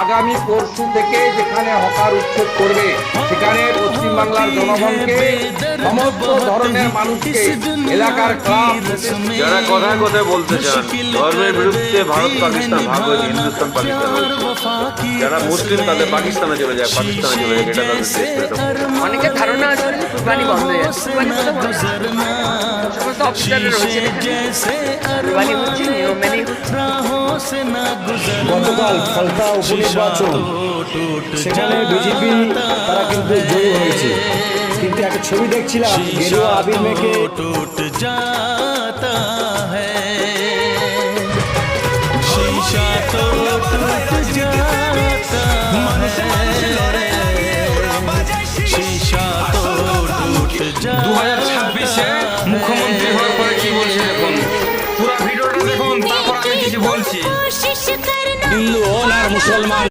আগামী পরশু থেকে যেখানে হকার উচ্ছেদ করবে সেখানে পশ্চিমবাংলার জনগণকে, সমস্ত ধরনের মানুষকে, এলাকার ক্লাব, যারা কথায় কথায় বলতে চান ধর্মের বিরুদ্ধে ভারত পাকিস্তান ভাগ হয়ে হিন্দুস্তান পাকিস্তান হয়েছে, যারা মুসলিম তাদের পাকিস্তানে চলে যায়, পাকিস্তানে চলে যায়, এটা তাদের দেশ। অনেকের ধারণা আছে কুরবানি বন্ধ হয়ে যাচ্ছে। কুরবানি কোথাও বন্ধ হচ্ছে না। সমস্ত অফিসাররা রয়েছে, কুরবানি হচ্ছে নিয়ম মেনে। গতকাল ফলতা উপনির্বাচন, সেখানে বিজেপি তারা কিন্তু জয়ী হয়েছে, কিন্তু একটা ছবি দেখছিলাম গেরুয়া আবির মেখে মুখ্যমন্ত্রী হওয়ার পরে কি বলছে এখন পুরো ভিডিওটা দেখুন, তারপর আমি কিছু বলছি। হিন্দু হন আর মুসলমান